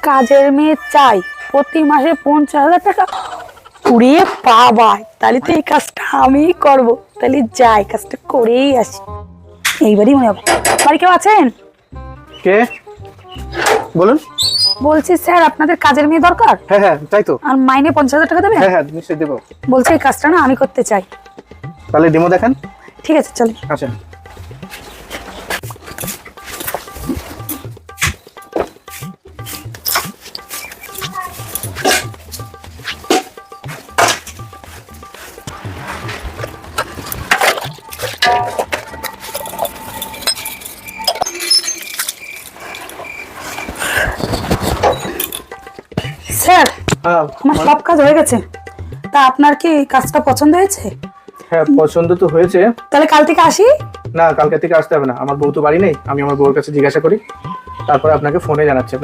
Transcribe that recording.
কাজের মেয়ে চাই, প্রতি মাসে 50,000 টাকা। কুড়িয়ে বাবা, তাহলে তো এই কাজটা আমিই করব। তাহলে যাই, কাজটা করেই আসি। এইবারই মনে হবে। বাড়ি কেউ আছেন? কে বলুন? বলছি স্যার, আপনাদের কাজের মেয়ে দরকার। হ্যাঁ হ্যাঁ, তাই তো। আর মাইনে 50,000 টাকা দেবেন? হ্যাঁ হ্যাঁ, নিশ্চয়ই দেবো। বলছি এই কাজটা না আমি করতে চাই। তাহলে ডেমো দেখান। ঠিক আছে, চলেন। আচ্ছা। স্যার, হ্যাঁ আমার সব কাজ হয়ে গেছে। তা আপনার কি কাজটা পছন্দ হয়েছে? হ্যাঁ, পছন্দ তো হয়েছে। তাহলে কাল থেকে আসি? না, কালকে থেকে আসতে হবে না, আমার বউ তো বাড়ি নেই। আমি আমার বউর কাছে জিজ্ঞাসা করি, তারপরে আপনাকে ফোনে জানাচ্ছি।